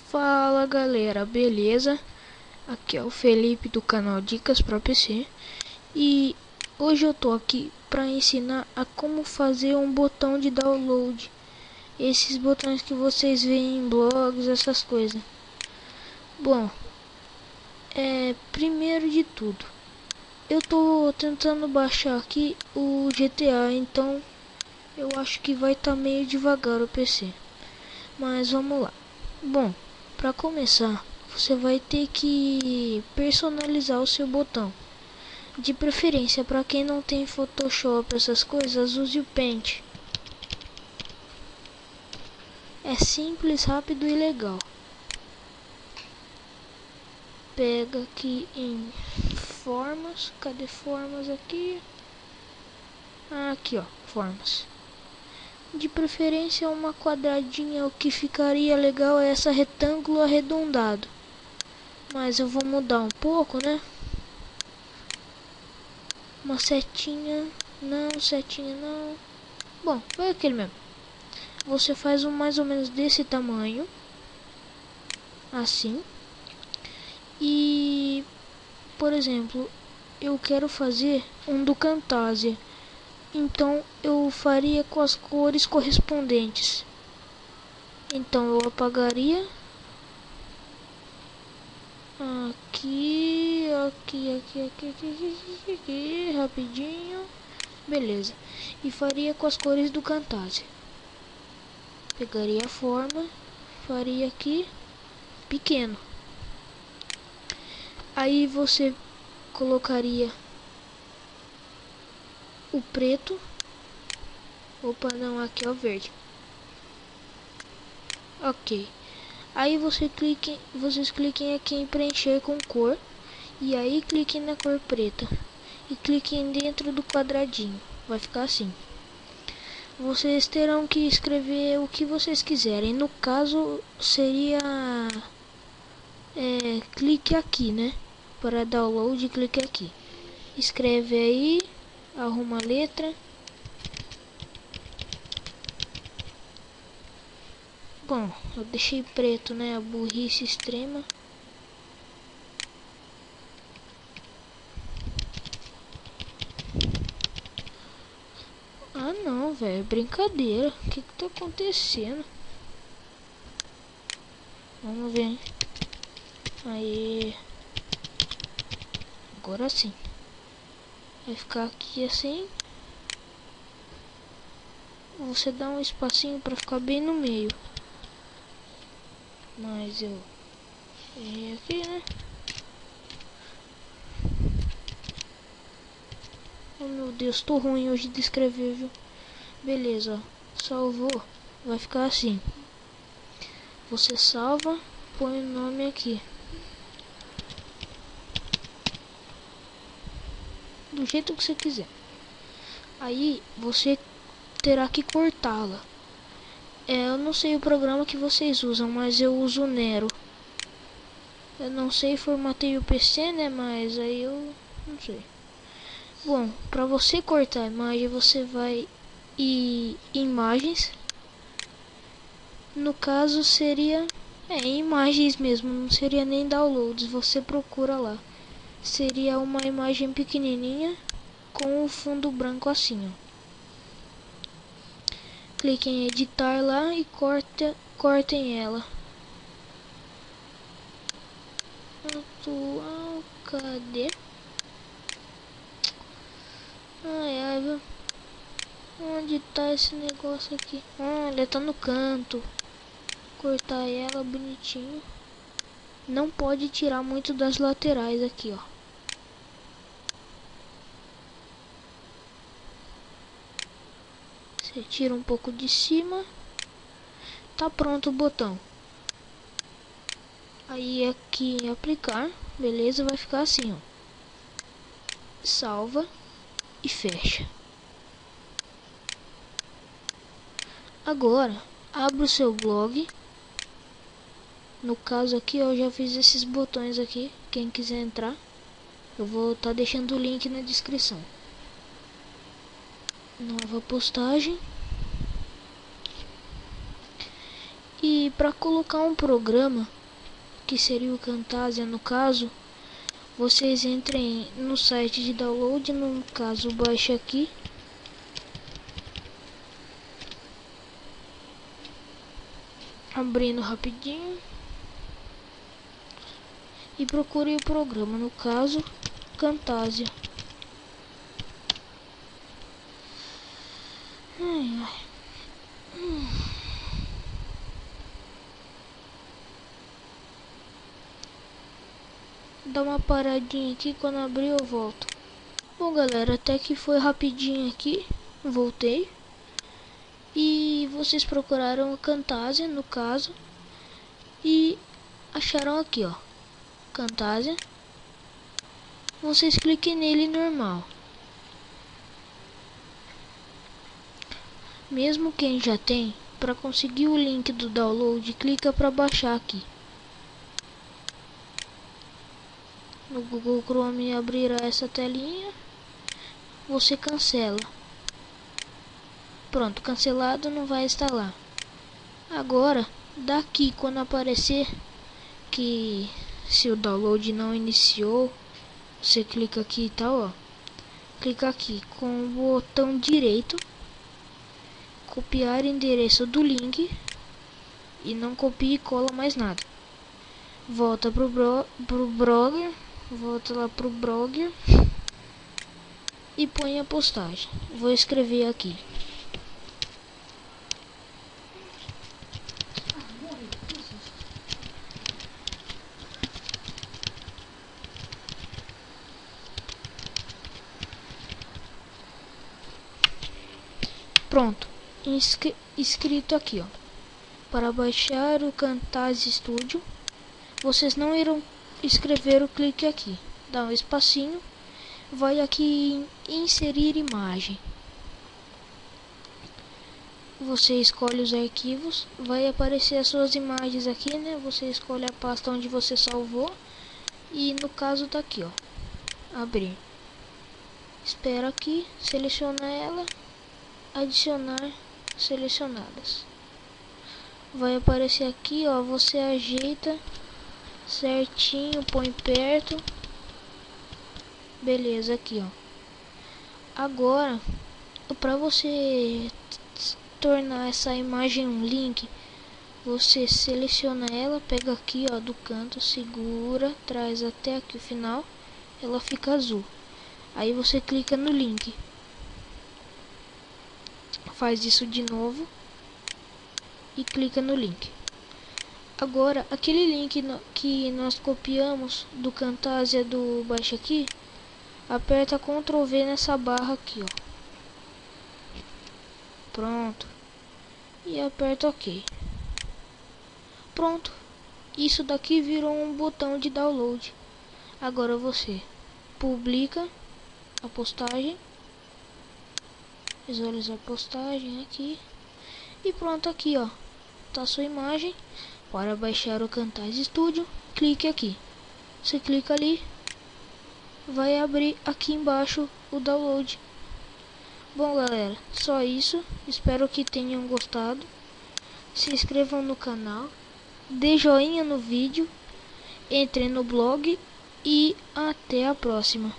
Fala galera, beleza? Aqui é o Felipe do canal Dicas para PC e hoje eu tô aqui para ensinar a como fazer um botão de download. Esses botões que vocês veem em blogs, essas coisas. Bom, primeiro de tudo, eu tô tentando baixar aqui o GTA, então eu acho que vai estar meio devagar o PC. Mas vamos lá. Bom, para começar, você vai ter que personalizar o seu botão. De preferência, para quem não tem Photoshop, essas coisas, use o Paint. É simples, rápido e legal. Pega aqui em formas. Cadê formas aqui? Aqui ó, formas. De preferência uma quadradinha, o que ficaria legal é essa retângulo arredondado. Mas eu vou mudar um pouco, né? Uma setinha, não, setinha não. Bom, foi aquele mesmo. Você faz um mais ou menos desse tamanho. Assim. E, por exemplo, eu quero fazer um do Camtasia. Então eu faria com as cores correspondentes. Então eu apagaria aqui, rapidinho, beleza. E faria com as cores do Camtasia. Pegaria a forma, faria aqui pequeno. Aí você colocaria o preto. Opa, não, aqui é o verde. Ok. Aí vocês cliquem aqui em preencher com cor. E aí cliquem na cor preta. E cliquem dentro do quadradinho. Vai ficar assim. Vocês terão que escrever o que vocês quiserem. No caso seria clique aqui, né? Para download, clique aqui. Escreve aí, arruma a letra. Bom, eu deixei preto, né? A burrice extrema. Ah não, velho, brincadeira. O que tá acontecendo? Vamos ver, hein? Aí. Agora sim. Vai ficar aqui assim. Você dá um espacinho pra ficar bem no meio. Mas eu errei aqui, né? Oh meu Deus, tô ruim hoje de escrever, viu? Beleza, ó. Salvou. Vai ficar assim. Você salva, põe o nome aqui. Do jeito que você quiser. Aí você terá que cortá-la. Eu não sei o programa que vocês usam, mas eu uso o Nero. Eu não sei, formatei o PC, né? Mas aí eu não sei. Bom, para você cortar a imagem, você vai em imagens. No caso seria imagens mesmo, não seria nem downloads. Você procura lá. Seria uma imagem pequenininha com o fundo branco assim, ó. Clique em editar lá e cortem ela. Atual, cadê? Ai, viu? Onde tá esse negócio aqui? Olha, tá no canto. Cortar ela bonitinho. Não pode tirar muito das laterais aqui, ó. Você tira um pouco de cima. Tá pronto o botão. Aí aqui em aplicar, beleza, vai ficar assim, ó. Salva e fecha. Agora, abra o seu blog. No caso aqui, eu já fiz esses botões aqui. Quem quiser entrar, eu vou estar deixando o link na descrição. Nova postagem. E para colocar um programa, que seria o Camtasia no caso, vocês entrem no site de download, no caso baixe aqui. Abrindo rapidinho. E procure o programa, no caso, Camtasia. Dá uma paradinha aqui, quando abrir eu volto. Bom galera, até que foi rapidinho aqui. Voltei. E vocês procuraram o Camtasia no caso. E acharam aqui, ó, Camtasia. Vocês cliquem nele normal. Mesmo quem já tem, para conseguir o link do download, clica para baixar aqui. No Google Chrome abrirá essa telinha. Você cancela. Pronto, cancelado, não vai instalar. Agora, daqui quando aparecer que se o download não iniciou, você clica aqui e tal, ó. Clica aqui com o botão direito, copiar endereço do link e não copie e cola mais nada. Volta pro blogger, volta lá pro blogger e põe a postagem. Vou escrever aqui. Pronto, escrito aqui, ó. Para baixar o Camtasia Studio, vocês não irão escrever o clique aqui. Dá um espacinho, vai aqui em inserir imagem. Você escolhe os arquivos, vai aparecer as suas imagens aqui, né? Você escolhe a pasta onde você salvou e no caso tá aqui, ó. Abrir. Espera aqui, seleciona ela. Adicionar selecionadas. Vai aparecer aqui, ó. Você ajeita certinho, põe perto. Beleza, aqui, ó. Agora, para você tornar essa imagem um link, você seleciona ela, pega aqui, ó, do canto, segura, traz até aqui o final, ela fica azul. Aí você clica no link. Faz isso de novo e clica no link. Agora, aquele link que nós copiamos do Camtasia do baixo aqui, aperta Ctrl V nessa barra aqui, ó. Pronto. E aperta OK. Pronto. Isso daqui virou um botão de download. Agora você publica a postagem. Visualizar a postagem aqui. E pronto, aqui, ó. Tá a sua imagem. Para baixar o Camtasia Studio, clique aqui. Você clica ali, vai abrir aqui embaixo o download. Bom galera, só isso. Espero que tenham gostado. Se inscrevam no canal, dê joinha no vídeo, entrem no blog e até a próxima.